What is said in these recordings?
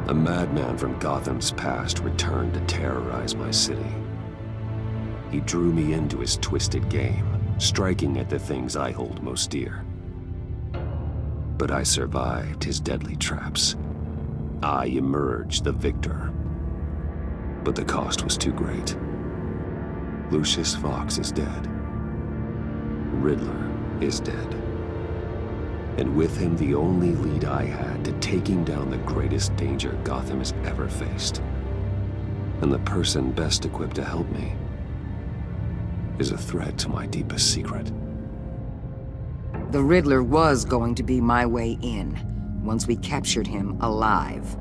A madman from Gotham's past returned to terrorize my city. He drew me into his twisted game, striking at the things I hold most dear. But I survived his deadly traps. I emerged the victor. But the cost was too great. Lucius Fox is dead. Riddler is dead. And with him, the only lead I had to taking down the greatest danger Gotham has ever faced. And the person best equipped to help me is a threat to my deepest secret. The Riddler was going to be my way in, once we captured him alive.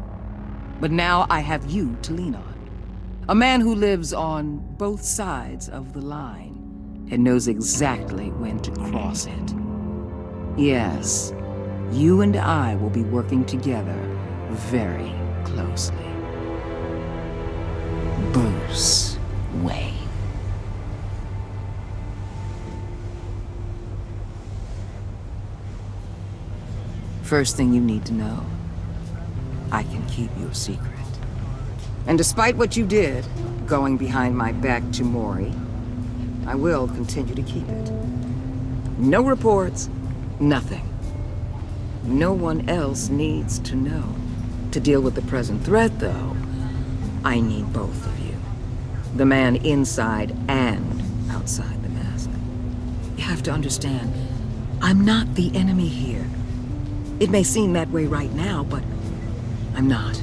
But now I have you to lean on. A man who lives on both sides of the line and knows exactly when to cross it. Yes, you and I will be working together very closely. Bruce Wayne. First thing you need to know, I can keep your secret. And despite what you did, going behind my back to Mori, I will continue to keep it. No reports, nothing. No one else needs to know. To deal with the present threat, though, I need both of you. The man inside and outside the mask. You have to understand, I'm not the enemy here. It may seem that way right now, but I'm not.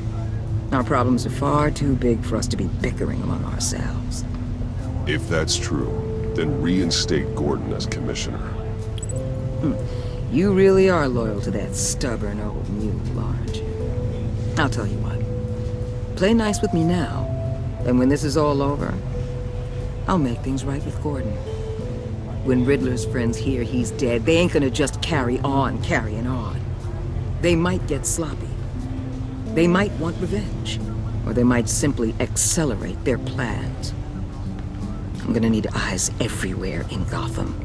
Our problems are far too big for us to be bickering among ourselves. If that's true, then reinstate Gordon as commissioner. You really are loyal to that stubborn old mule, aren't you? I'll tell you what. Play nice with me now, and when this is all over, I'll make things right with Gordon. When Riddler's friends hear he's dead, they ain't gonna just carry on carrying on. They might get sloppy. They might want revenge, or they might simply accelerate their plans. I'm gonna need eyes everywhere in Gotham.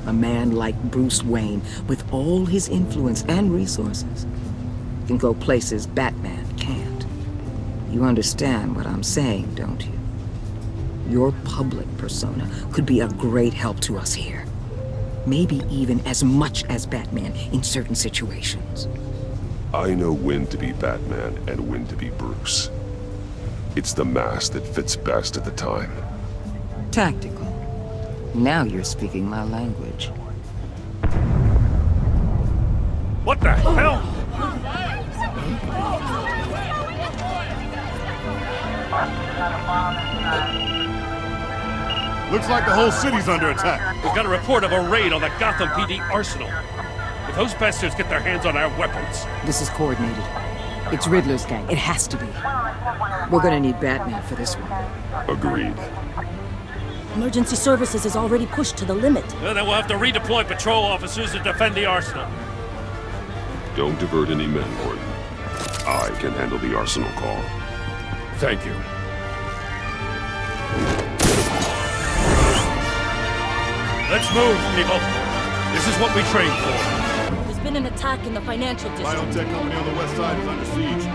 A man like Bruce Wayne, with all his influence and resources, can go places Batman can't. You understand what I'm saying, don't you? Your public persona could be a great help to us here. Maybe even as much as Batman in certain situations. I know when to be Batman and when to be Bruce. It's the mask that fits best at the time. Tactical. Now you're speaking my language. What the hell? Looks like the whole city's under attack. We've got a report of a raid on the Gotham PD arsenal. If those bastards get their hands on our weapons... This is coordinated. It's Riddler's gang. It has to be. We're gonna need Batman for this one. Agreed. Emergency services is already pushed to the limit. Well, then we'll have to redeploy patrol officers to defend the arsenal. Don't divert any men, Gordon. I can handle the arsenal call. Thank you. Let's move, people. This is what we trained for. There's been an attack in the financial district. Biotech company on the west side is under siege.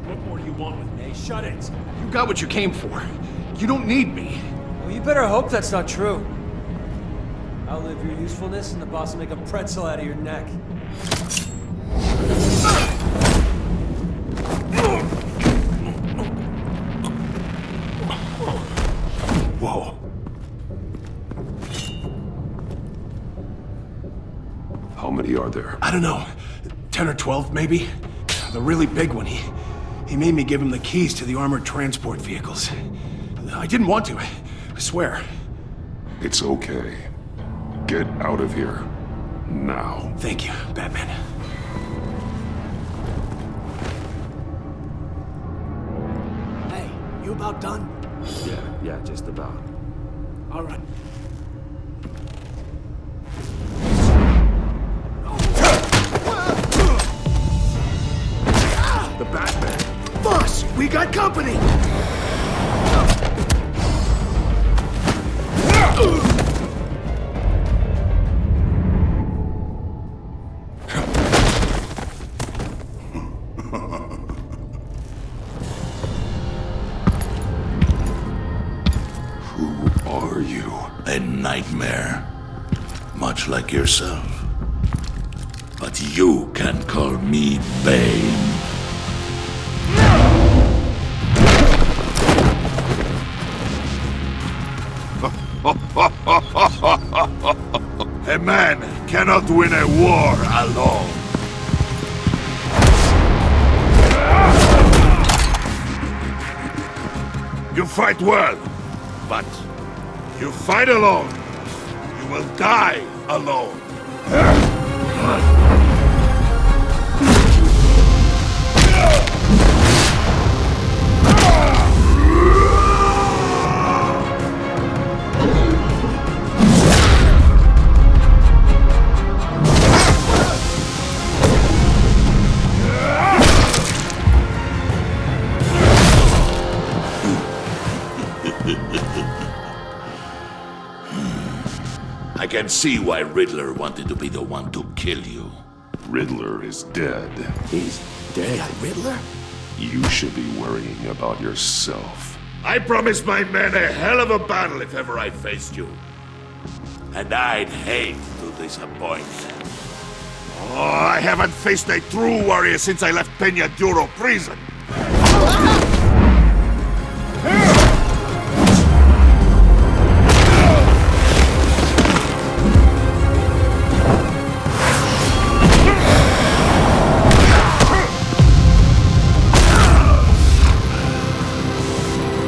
What more do you want with me? Shut it. You got what you came for. You don't need me. Well, you better hope that's not true. I'll live your usefulness and the boss will make a pretzel out of your neck. Whoa. How many are there? I don't know. 10 or 12, maybe. The really big one. He made me give him the keys to the armored transport vehicles. I didn't want to, I swear. It's okay. Get out of here. Now. Thank you, Batman. Hey, you about done? Yeah, just about. All right. The Batman! Boss, we got company! Who are you? A nightmare. Much like yourself. But you can call me Bane. A man cannot win a war alone. You fight well, but you fight alone. You will die alone. I can see why Riddler wanted to be the one to kill you. Riddler is dead. He's dead. Riddler? You should be worrying about yourself. I promised my men a hell of a battle if ever I faced you. And I'd hate to disappoint them. Oh, I haven't faced a true warrior since I left Peña Duro prison.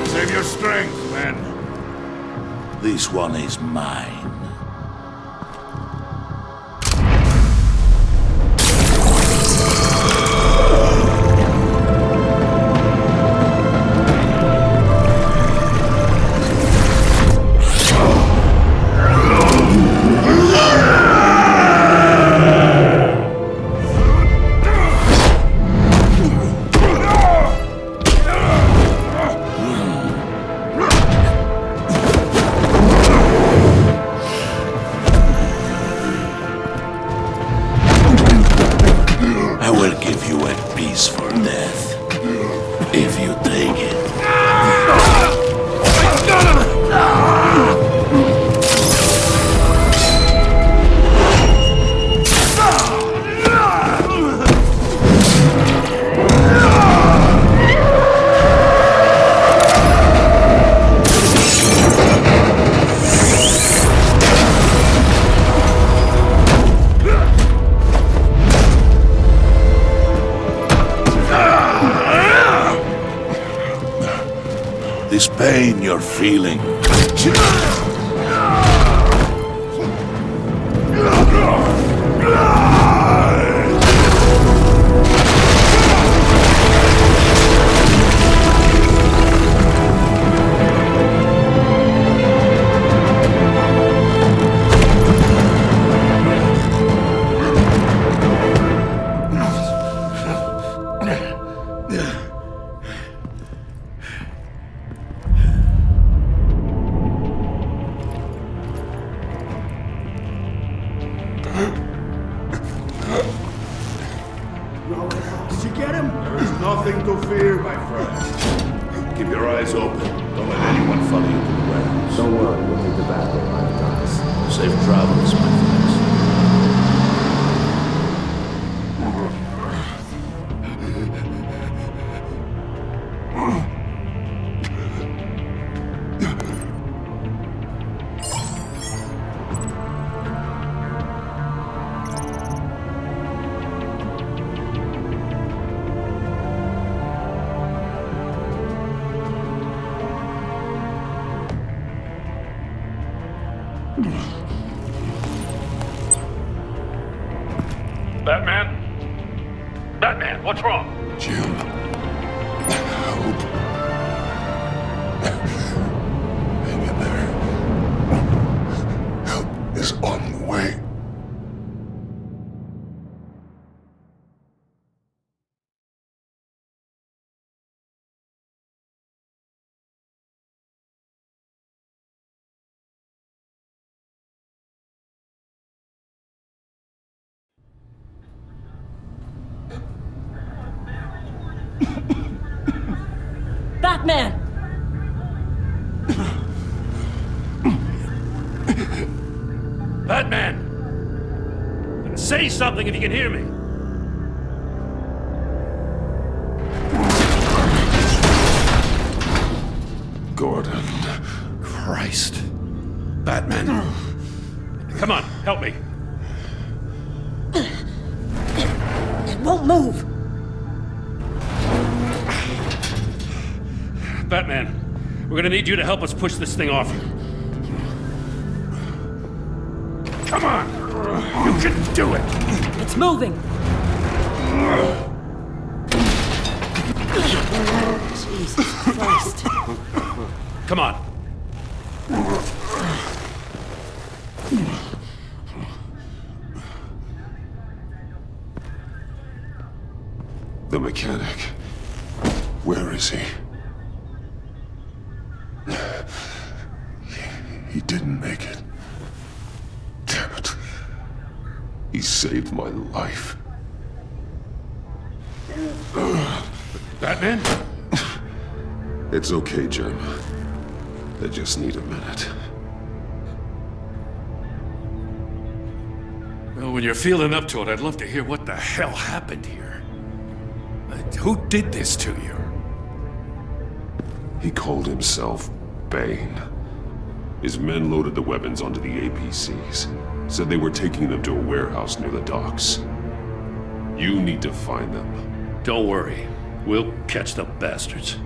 Save your strength, man. This one is mine. I will give you a peaceful death, if you take it. This pain you're feeling. Did you get him? There's nothing to fear, my friend. Keep your eyes open. Don't let anyone follow you to the warehouse. Don't worry, we'll take the Batman by the guys. Safe travels, my friends. Batman? Batman, what's wrong? Jim. Help. Hang in there. Help is on the way. Batman! Batman! Say something if you can hear me. Gordon. Christ. Batman. Come on, help me. It won't move! Batman, we're gonna need you to help us push this thing off you. Come on! You can do it! It's moving! Jesus Christ. Come on. The mechanic. Where is he? He didn't make it. Damn it. He saved my life. Batman? It's okay, Jim. I just need a minute. Well, when you're feeling up to it, I'd love to hear what the hell happened here. Who did this to you? He called himself Bane. His men loaded the weapons onto the APCs. Said they were taking them to a warehouse near the docks. You need to find them. Don't worry. We'll catch the bastards.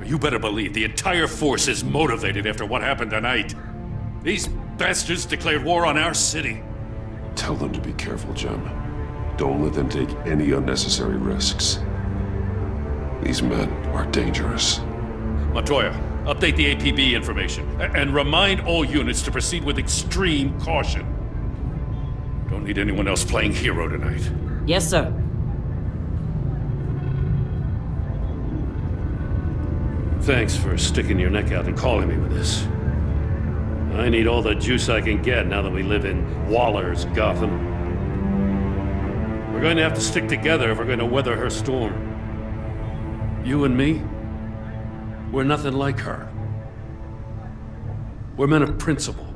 You better believe the entire force is motivated after what happened tonight. These bastards declared war on our city. Tell them to be careful, Jim. Don't let them take any unnecessary risks. These men are dangerous. Montoya, update the APB information and remind all units to proceed with extreme caution. Don't need anyone else playing hero tonight. Yes, sir. Thanks for sticking your neck out and calling me with this. I need all the juice I can get now that we live in Waller's Gotham. We're going to have to stick together if we're going to weather her storm. You and me, we're nothing like her. We're men of principle,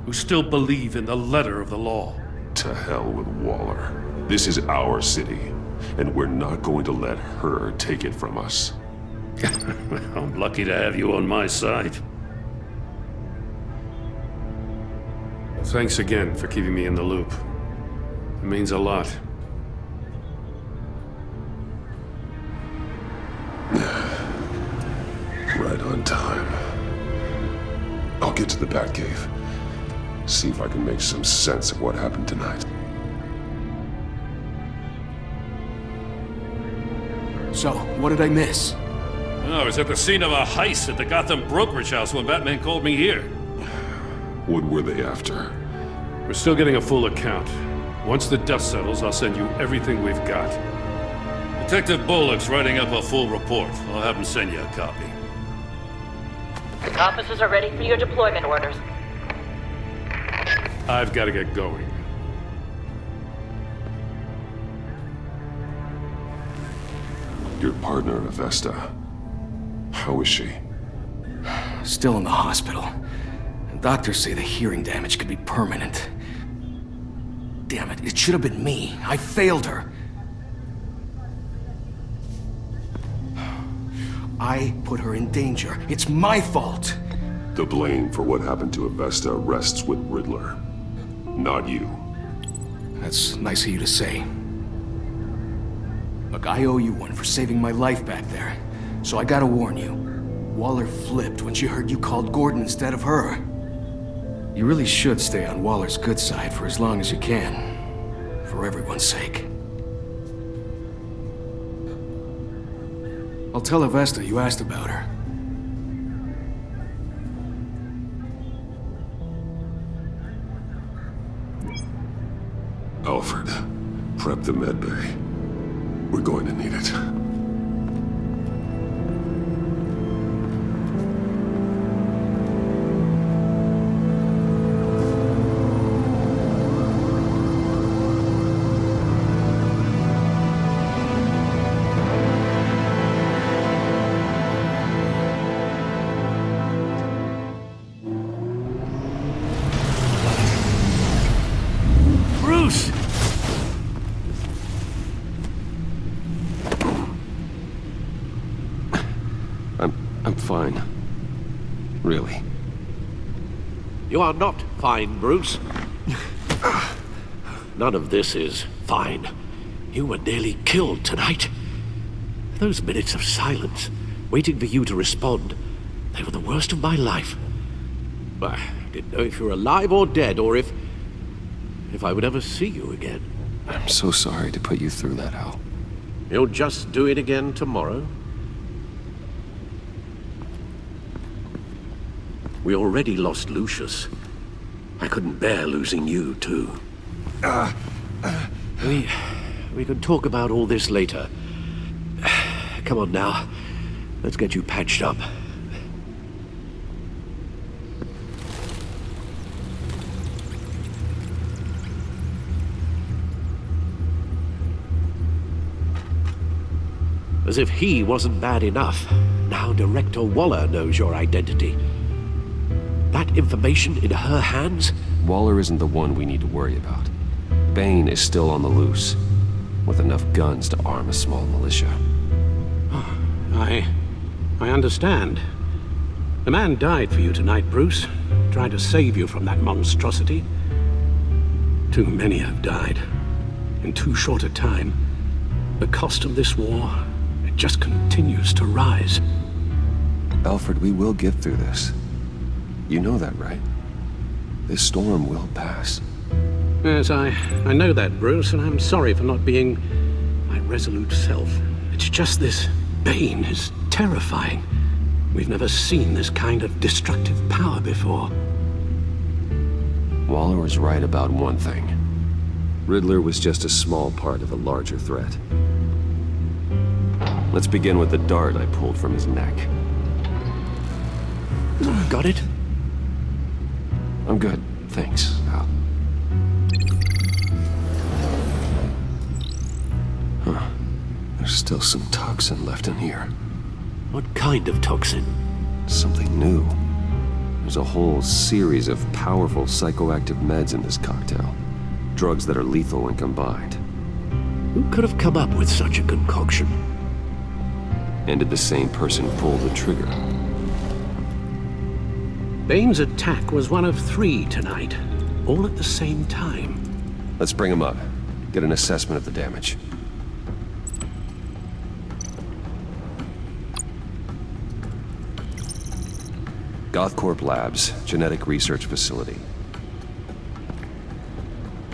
who still believe in the letter of the law. To hell with Waller. This is our city, and we're not going to let her take it from us. I'm lucky to have you on my side. Thanks again for keeping me in the loop. It means a lot. Right on time. I'll get to the Batcave. See if I can make some sense of what happened tonight. So, what did I miss? I was at the scene of a heist at the Gotham brokerage house when Batman called me here. What were they after? We're still getting a full account. Once the dust settles, I'll send you everything we've got. Detective Bullock's writing up a full report. I'll have him send you a copy. Officers are ready for your deployment orders. I've got to get going. Your partner, Avesta. How is she? Still in the hospital. Doctors say the hearing damage could be permanent. Damn it, it should have been me. I failed her. I put her in danger. It's my fault. The blame for what happened to Avesta rests with Riddler, not you. That's nice of you to say. Look, I owe you one for saving my life back there. So I gotta warn you. Waller flipped when she heard you called Gordon instead of her. You really should stay on Waller's good side for as long as you can. For everyone's sake. I'll tell Avesta you asked about her. Alfred, prep the med bay. We're going to need it. Bruce! I'm fine. Really. You are not fine, Bruce. None of this is fine. You were nearly killed tonight. Those minutes of silence, waiting for you to respond, they were the worst of my life. I didn't know if you were alive or dead, or if I would ever see you again. I'm so sorry to put you through that, Al. You'll just do it again tomorrow? We already lost Lucius. I couldn't bear losing you, too. We can talk about all this later. Come on now. Let's get you patched up. As if he wasn't bad enough, now Director Waller knows your identity. That information in her hands? Waller isn't the one we need to worry about. Bane is still on the loose, with enough guns to arm a small militia. I understand. The man died for you tonight, Bruce. Tried to save you from that monstrosity. Too many have died. In too short a time. The cost of this war, it just continues to rise. Alfred, we will get through this. You know that, right? This storm will pass. Yes, I know that, Bruce, and I'm sorry for not being my resolute self. It's just this Bane is terrifying. We've never seen this kind of destructive power before. Waller was right about one thing. Riddler was just a small part of a larger threat. Let's begin with the dart I pulled from his neck. Got it? I'm good, thanks, Al. Huh. There's still some toxin left in here. What kind of toxin? Something new. There's a whole series of powerful psychoactive meds in this cocktail. Drugs that are lethal when combined. Who could have come up with such a concoction? And did the same person pull the trigger? Bane's attack was one of 3 tonight, all at the same time. Let's bring him up. Get an assessment of the damage. Gothcorp Labs, genetic research facility.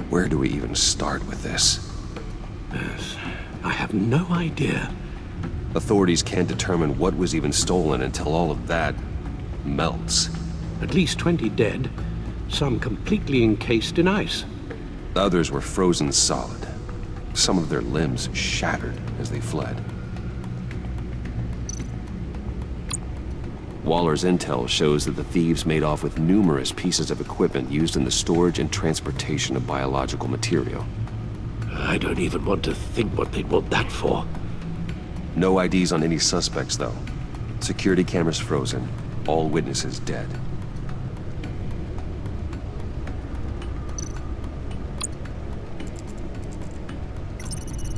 Where do we even start with this? Yes, I have no idea. Authorities can't determine what was even stolen until all of that melts. At least 20 dead, some completely encased in ice. Others were frozen solid. Some of their limbs shattered as they fled. Waller's intel shows that the thieves made off with numerous pieces of equipment used in the storage and transportation of biological material. I don't even want to think what they'd want that for. No IDs on any suspects, though. Security cameras frozen. All witnesses dead.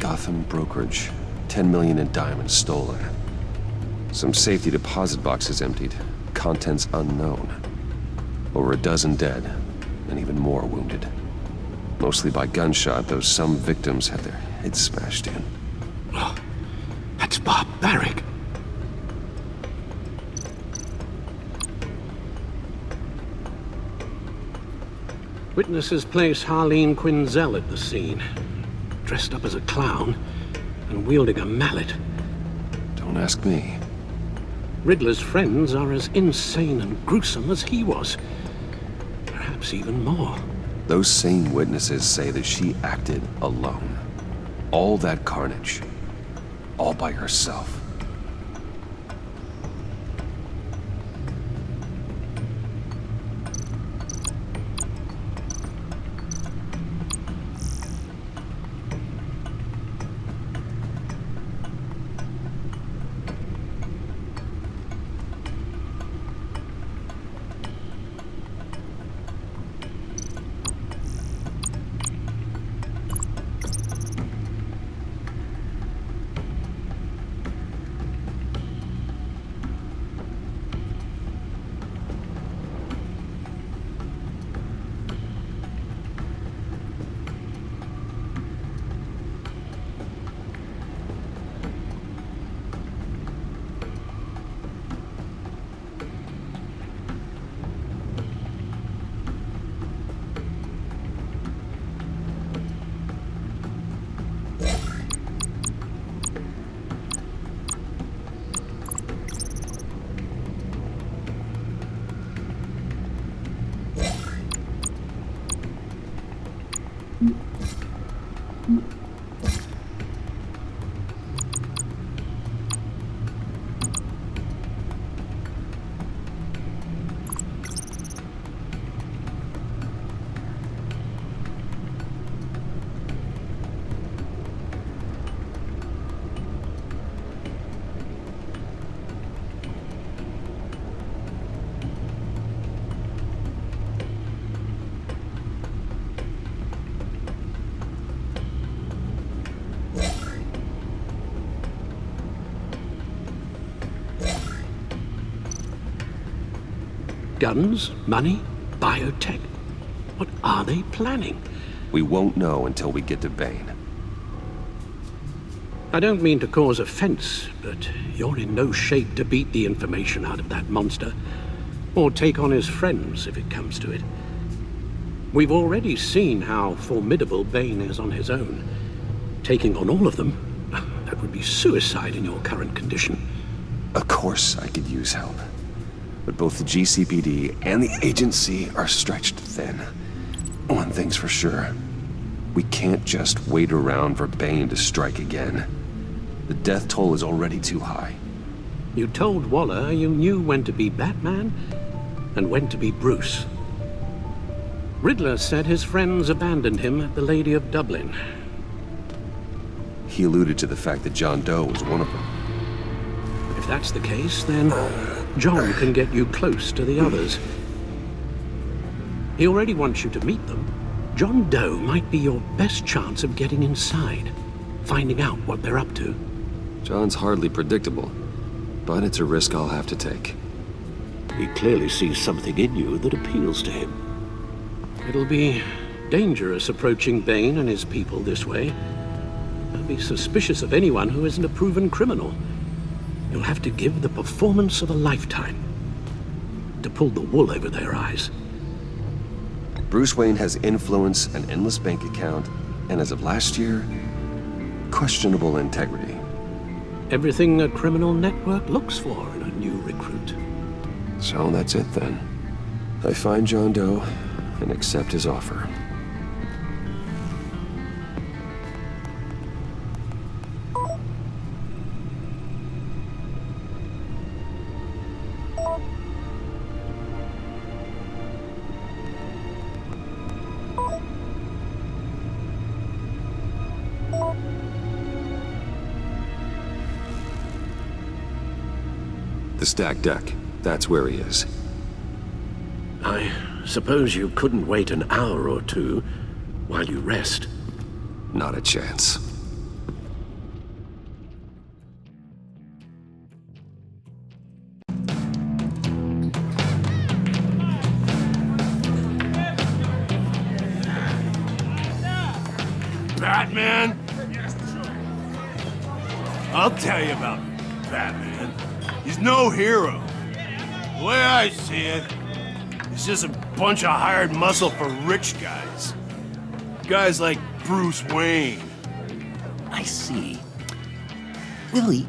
Gotham brokerage. 10 million in diamonds stolen. Some safety deposit boxes emptied. Contents unknown. Over a dozen dead, and even more wounded. Mostly by gunshot, though some victims had their heads smashed in. Oh, that's barbaric. Witnesses place Harleen Quinzel at the scene, dressed up as a clown and wielding a mallet. Don't ask me. Riddler's friends are as insane and gruesome as he was. Perhaps even more. Those same witnesses say that she acted alone. All that carnage. All by herself. Guns, money, biotech. What are they planning? We won't know until we get to Bane. I don't mean to cause offense, but you're in no shape to beat the information out of that monster, or take on his friends if it comes to it. We've already seen how formidable Bane is on his own. Taking on all of them, that would be suicide in your current condition. Of course I could use help. But both the GCPD and the agency are stretched thin. One thing's for sure. We can't just wait around for Bane to strike again. The death toll is already too high. You told Waller you knew when to be Batman and when to be Bruce. Riddler said his friends abandoned him at the Lady of Dublin. He alluded to the fact that John Doe was one of them. If that's the case, then John can get you close to the others. He already wants you to meet them. John Doe might be your best chance of getting inside, finding out what they're up to. John's hardly predictable, but it's a risk I'll have to take. He clearly sees something in you that appeals to him. It'll be dangerous approaching Bane and his people this way. They'll be suspicious of anyone who isn't a proven criminal. You'll have to give the performance of a lifetime to pull the wool over their eyes. Bruce Wayne has influence, an endless bank account, and as of last year, questionable integrity. Everything a criminal network looks for in a new recruit. So that's it then. I find John Doe and accept his offer. The stacked deck. That's where he is. I suppose you couldn't wait an hour or two while you rest? Not a chance. Batman? I'll tell you about Batman. He's no hero. The way I see it, It's just a bunch of hired muscle for rich guys. Guys like Bruce Wayne. I see. Willie,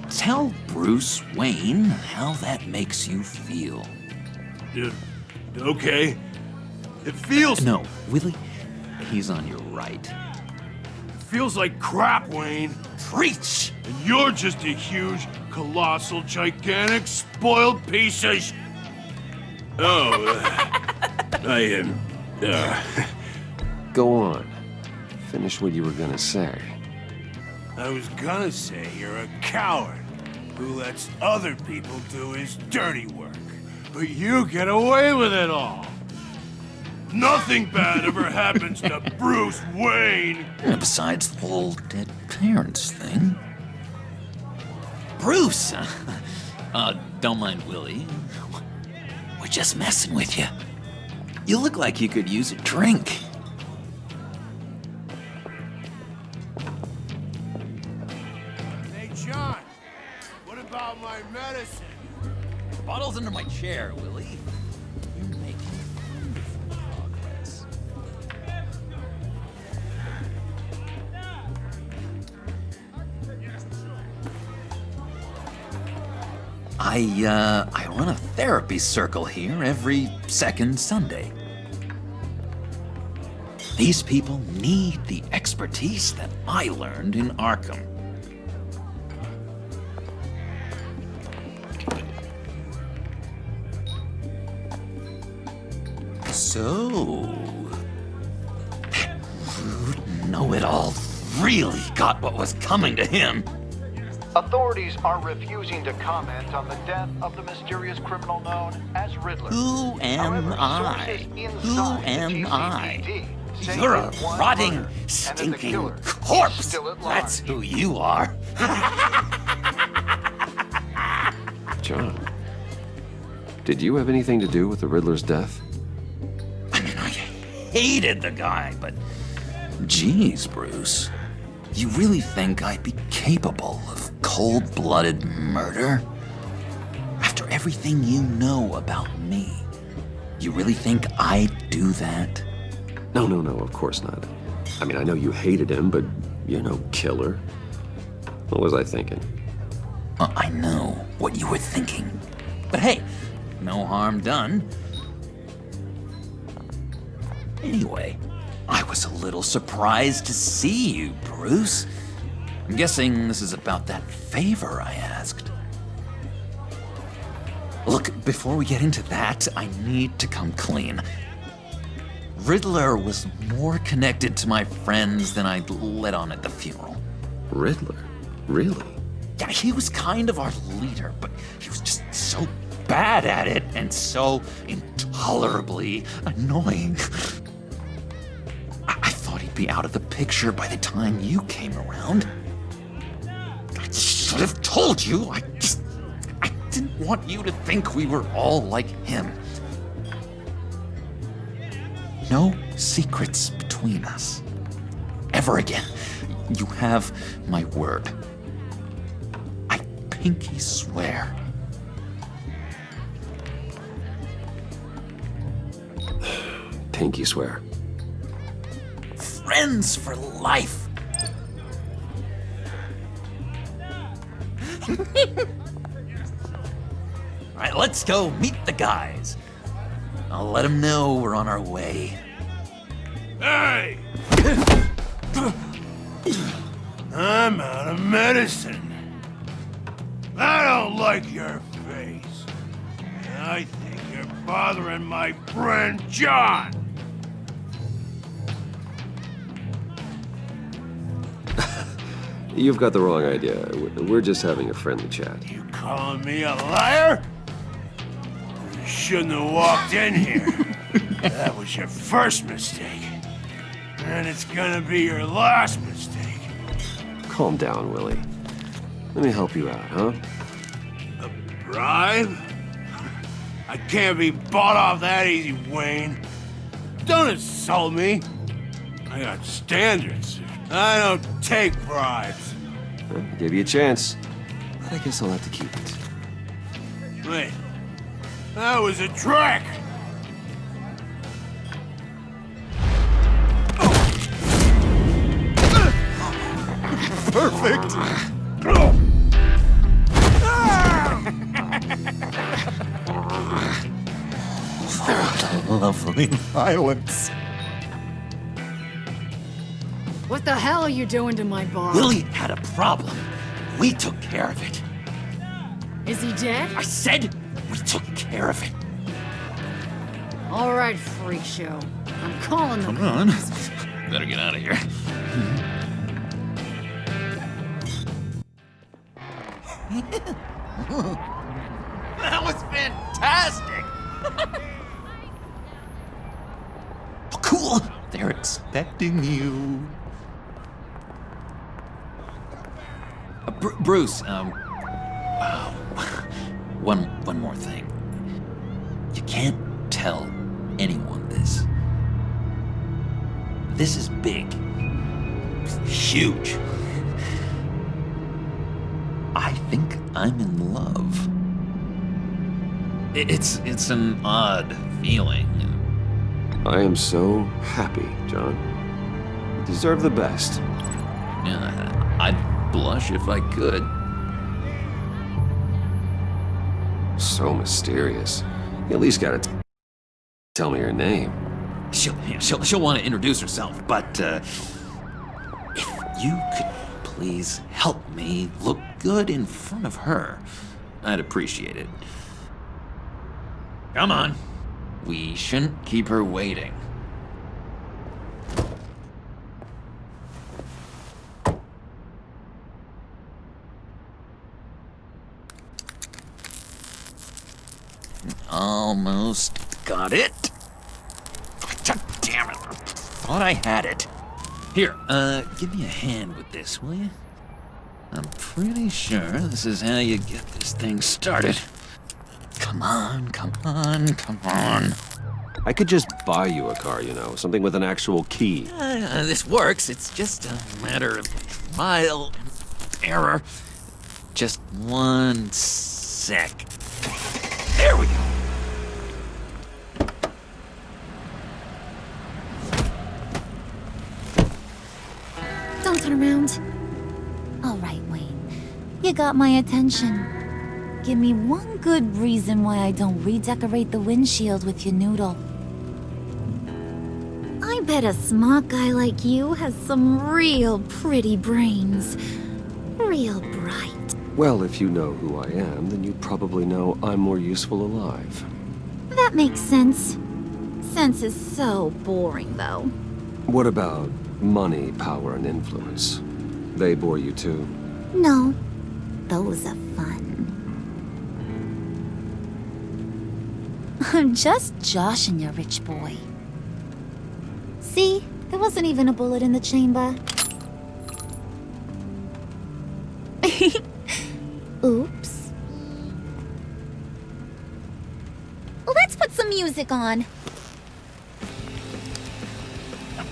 tell Bruce Wayne how that makes you feel. Okay. It feels... No, Willie, he's on your right. It feels like crap, Wayne. Preach! And you're just a huge, colossal, gigantic, spoiled piece of sh... Oh, I am... Go on. Finish what you were gonna say. I was gonna say you're a coward who lets other people do his dirty work. But you get away with it all. Nothing bad ever happens to Bruce Wayne. Besides the whole dead parents thing. Bruce! Don't mind Willie. We're just messing with you. You look like you could use a drink. Hey, John. What about my medicine? Bottle's under my chair, Willie. You're making wonderful progress. I run a therapy circle here every second Sunday. These people need the expertise that I learned in Arkham. So, know-it-all really got what was coming to him. Authorities are refusing to comment on the death of the mysterious criminal known as Riddler. Who am I? Who am I? say You're a that one rotting, murder, and that the stinking killer is corpse. still at large. That's who you are. John, did you have anything to do with the Riddler's death? I mean, I hated the guy, but geez, Bruce. You really think I'd be capable of cold-blooded murder? After everything you know about me, you really think I'd do that? No, of course not. I mean, I know you hated him, but you're no killer. What was I thinking? I know what you were thinking. But hey, no harm done. Anyway, I was a little surprised to see you, Bruce. I'm guessing this is about that favor I asked. Look, before we get into that, I need to come clean. Riddler was more connected to my friends than I'd let on at the funeral. Riddler? Really? Yeah, he was kind of our leader, but he was just so bad at it and so intolerably annoying. I thought he'd be out of the picture by the time you came around. I should have told you. I didn't want you to think we were all like him. No secrets between us. Ever again. You have my word. I pinky swear. Pinky swear. Friends for life. All right, let's go meet the guys. I'll let them know we're on our way. Hey! I'm out of medicine. I don't like your face. And I think you're bothering my friend John. You've got the wrong idea. We're just having a friendly chat. You calling me a liar? You shouldn't have walked in here. That was your first mistake. And it's gonna be your last mistake. Calm down, Willie. Let me help you out, huh? A bribe? I can't be bought off that easy, Wayne. Don't insult me. I got standards. I don't take bribes. Well, I gave you a chance, but I guess I'll have to keep it. Wait, that was a trick. perfect! Lovely violence. What the hell are you doing to my bar? Willie had a problem. We took care of it. Is he dead? I said we took care of it. All right, freak show. I'm calling the Come on. Better get out of here. That was fantastic! Oh, cool! They're expecting you. Bruce, one more thing. You can't tell anyone this. This is big. Huge. I think I'm in love. It's an odd feeling. I am so happy, John. You deserve the best. Yeah, I'd blush if I could. So mysterious. You at least gotta tell me her name. She'll want to introduce herself, but if you could please help me look good in front of her, I'd appreciate it. Come on. We shouldn't keep her waiting. Almost got it. God damn it. Thought I had it. Here, give me a hand with this, will you? I'm pretty sure this is how you get this thing started. Come on, come on, come on. I could just buy you a car, you know, something with an actual key. This works. It's just a matter of trial and error. Just 1 sec. There we go. Don't turn around. All right, Wayne. You got my attention. Give me one good reason why I don't redecorate the windshield with your noodle. I bet a smart guy like you has some real pretty brains. Real bright. Well, if you know who I am, then you probably know I'm more useful alive. That makes sense. Sense is so boring, though. What about money, power, and influence? They bore you too? No, those are fun. I'm just joshing you, rich boy. See? There wasn't even a bullet in the chamber. Oops. Let's put some music on.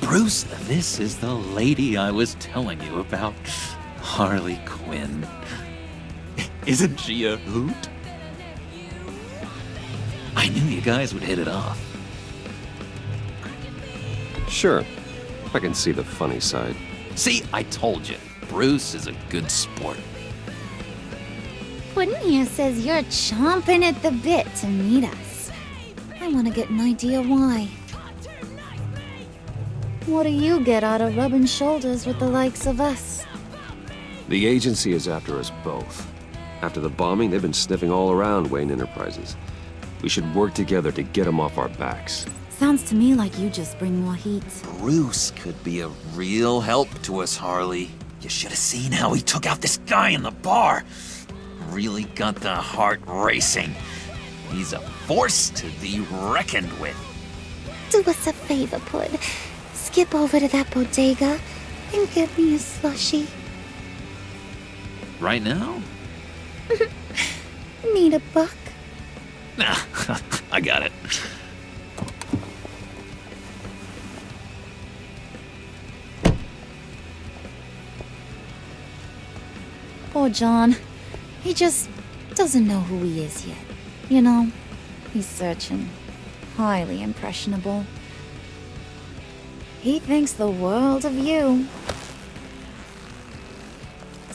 Bruce, this is the lady I was telling you about. Harley Quinn. Isn't she a hoot? I knew you guys would hit it off. Sure. I can see the funny side. See, I told you. Bruce is a good sport. Quinn here says you're chomping at the bit to meet us. I want to get an idea why. What do you get out of rubbing shoulders with the likes of us? The agency is after us both. After the bombing, they've been sniffing all around Wayne Enterprises. We should work together to get them off our backs. Sounds to me like you just bring more heat. Bruce could be a real help to us, Harley. You should have seen how he took out this guy in the bar. Really got the heart racing. He's a force to be reckoned with. Do us a favor, Pud. Skip over to that bodega and get me a slushie. Right now? Need a buck? Nah, I got it. Poor John. He just doesn't know who he is yet. You know, he's searching. Highly impressionable. He thinks the world of you.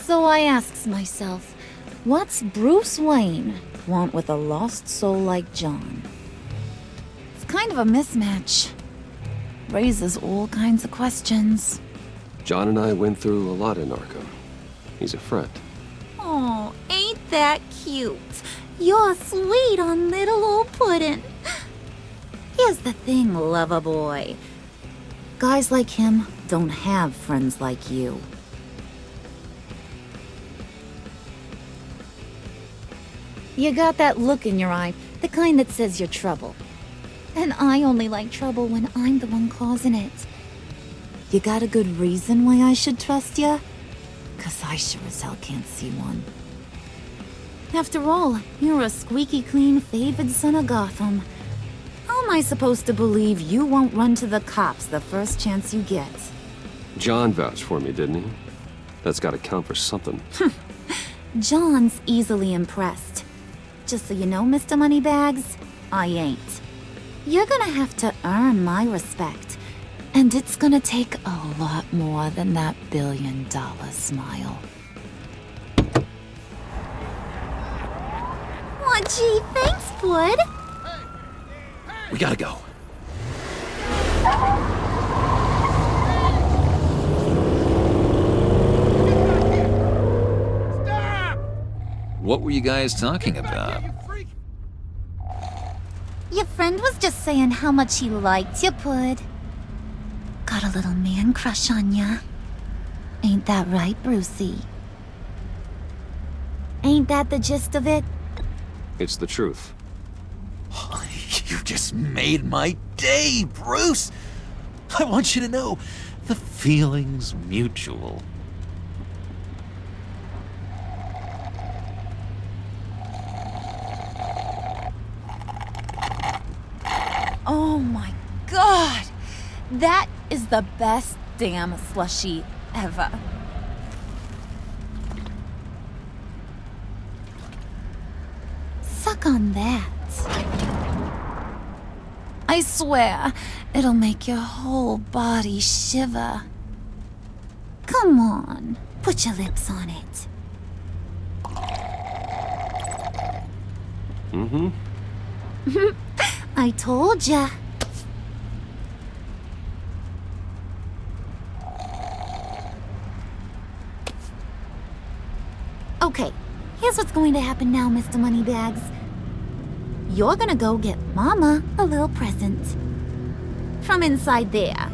So I asks myself, what's Bruce Wayne want with a lost soul like John? It's kind of a mismatch. Raises all kinds of questions. John and I went through a lot in Arkham. He's a friend. Oh, ain't that cute? You're sweet on little old puddin'. Here's the thing, lover boy. Guys like him don't have friends like you. You got that look in your eye, the kind that says you're trouble. And I only like trouble when I'm the one causing it. You got a good reason why I should trust you? 'Cause I sure as hell can't see one. After all, you're a squeaky clean favored son of Gotham. How am I supposed to believe you won't run to the cops the first chance you get? John vouched for me, didn't he? That's gotta count for something. John's easily impressed. Just so you know, Mr. Moneybags, I ain't. You're gonna have to earn my respect. And it's gonna take a lot more than that $1 billion smile. Aw, gee, thanks, bud. We gotta go. What were you guys talking about? Your friend was just saying how much he liked you, Pud. Got a little man crush on ya. Ain't that right, Brucey? Ain't that the gist of it? It's the truth. You just made my day, Bruce! I want you to know, the feeling's mutual. Oh my god! That is the best damn slushie ever. Suck on that. I swear, it'll make your whole body shiver. Come on, put your lips on it. Mm-hmm. I told ya. Okay, here's what's going to happen now, Mr. Moneybags. You're gonna go get Mama a little present. From inside there.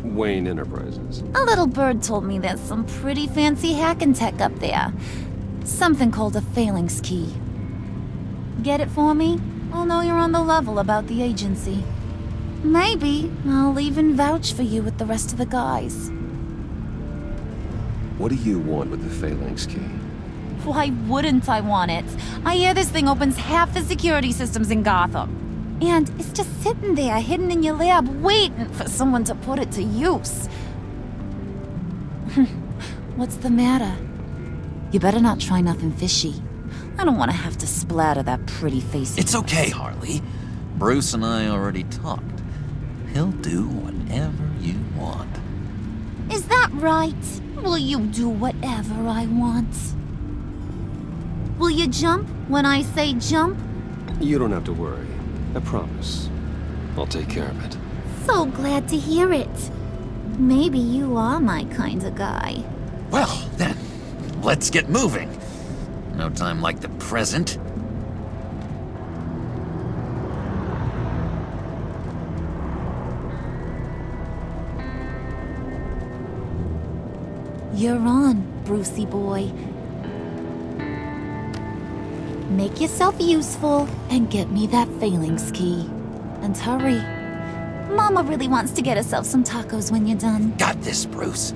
Wayne Enterprises. A little bird told me there's some pretty fancy hacking tech up there. Something called a phalanx key. Get it for me? I'll know you're on the level about the agency. Maybe I'll even vouch for you with the rest of the guys. What do you want with the phalanx key? Why wouldn't I want it? I hear this thing opens half the security systems in Gotham. And it's just sitting there, hidden in your lab, waiting for someone to put it to use. What's the matter? You better not try nothing fishy. I don't want to have to splatter that pretty face. It's okay, Harley. Bruce and I already talked. He'll do whatever you want. Is that right? Will you do whatever I want? Will you jump when I say jump? You don't have to worry. I promise. I'll take care of it. So glad to hear it. Maybe you are my kind of guy. Well, then, let's get moving. No time like the present. You're on, Brucey boy. Make yourself useful and get me that phalanx key. And hurry. Mama really wants to get herself some tacos when you're done. Got this, Bruce.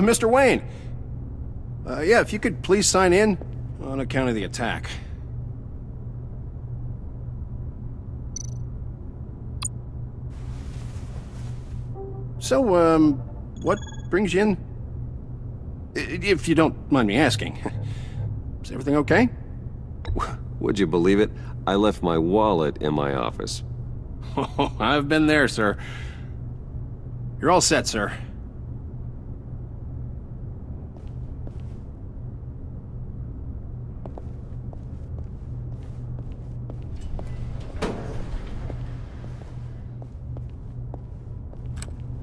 Mr. Wayne. Yeah, if you could please sign in on account of the attack. So, what brings you in? If you don't mind me asking. Is everything okay? Would you believe it? I left my wallet in my office. Oh, I've been there, sir. You're all set, sir.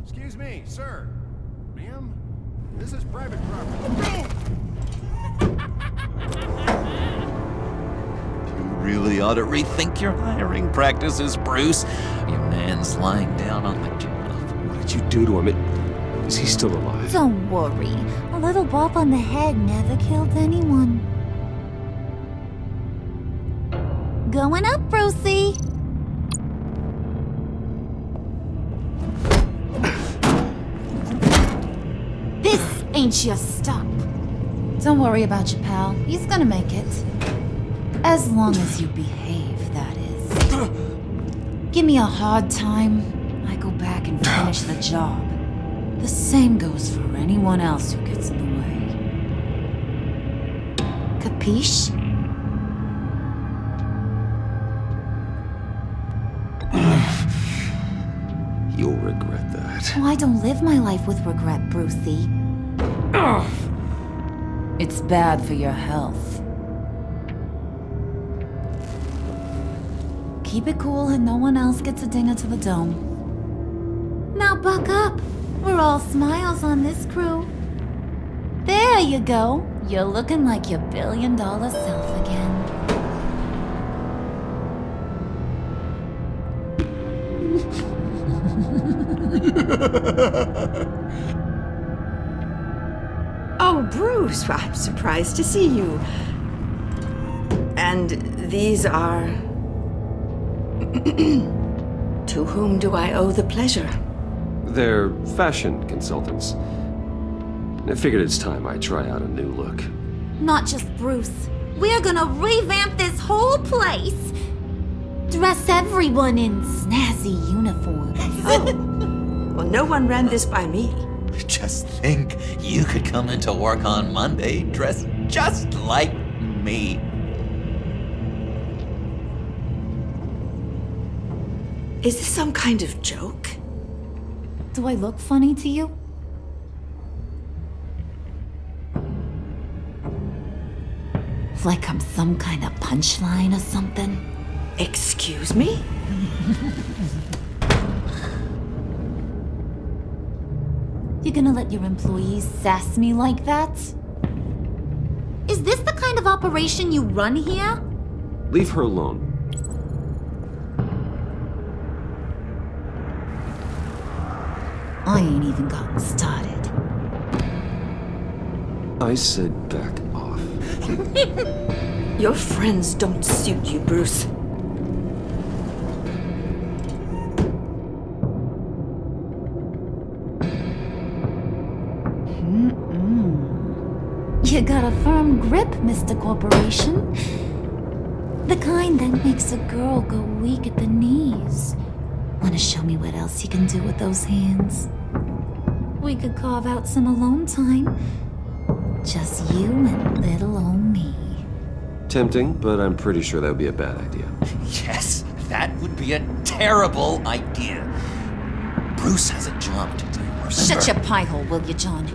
Excuse me, sir. Ma'am? This is private property. Really ought to rethink your hiring practices, Bruce. Your man's lying down on the job. What did you do to him? Is he still alive? Don't worry. A little bop on the head never killed anyone. Going up, Brucey. This ain't your stop. Don't worry about your pal. He's gonna make it. As long as you behave, that is. Give me a hard time, I go back and finish the job. The same goes for anyone else who gets in the way. Capiche? You'll regret that. Oh, I don't live my life with regret, Brucey. It's bad for your health. Keep it cool and no one else gets a dinger to the dome. Now buck up. We're all smiles on this crew. There you go. You're looking like your billion-dollar self again. Oh, Bruce, I'm surprised to see you. And these are... To whom do I owe the pleasure? They're fashion consultants. I figured it's time I try out a new look. Not just Bruce. We're gonna revamp this whole place. Dress everyone in snazzy uniforms. Oh. Well, no one ran this by me. Just think, you could come into work on Monday dressed just like me. Is this some kind of joke? Do I look funny to you? Like I'm some kind of punchline or something? Excuse me? You gonna let your employees sass me like that? Is this the kind of operation you run here? Leave her alone. I ain't even gotten started. I said back off. Your friends don't suit you, Bruce. You got a firm grip, Mr. Corporation. The kind that makes a girl go weak at the knees. Wanna show me what else you can do with those hands? We could carve out some alone time. Just you and little old me. Tempting, but I'm pretty sure that would be a bad idea. Yes, that would be a terrible idea. Bruce has a job to do, remember? Shut your pie hole, will you, John?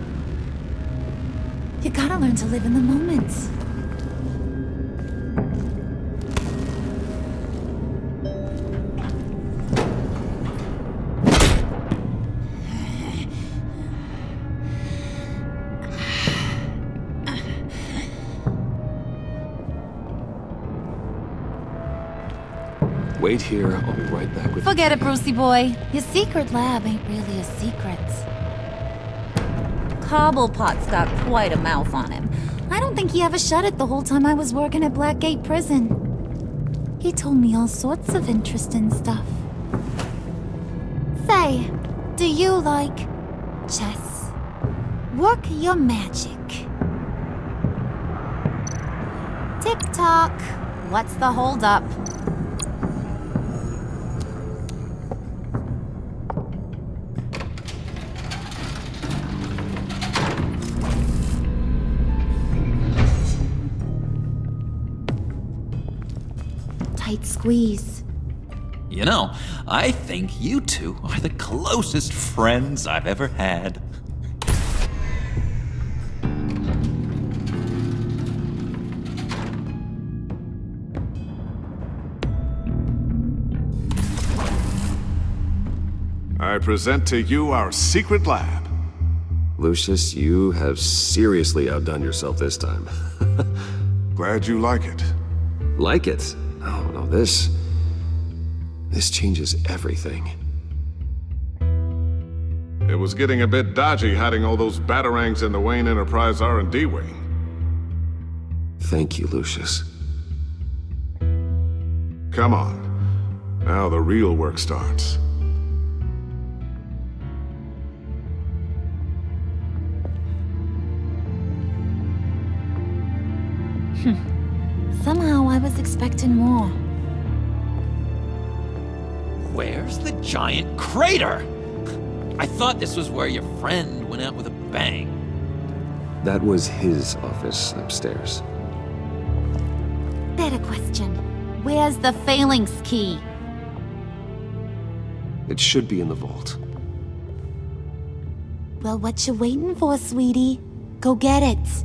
You gotta learn to live in the moment. Wait here, I'll be right back with you. Forget it, Brucey boy. Your secret lab ain't really a secret. Cobblepot's got quite a mouth on him. I don't think he ever shut it the whole time I was working at Blackgate Prison. He told me all sorts of interesting stuff. Say, do you like chess? Work your magic. Tick-tock. What's the holdup? Tight squeeze. You know, I think you two are the closest friends I've ever had. I present to you our secret lab. Lucius, you have seriously outdone yourself this time. Glad you like it. Like it? Oh, no, this changes everything. It was getting a bit dodgy hiding all those batarangs in the Wayne Enterprise R&D wing. Thank you, Lucius. Come on. Now the real work starts. Somehow I was expecting more. Where's the giant crater? I thought this was where your friend went out with a bang. That was his office upstairs. Better question. Where's the phalanx key? It should be in the vault. Well, what you waiting for, sweetie? Go get it.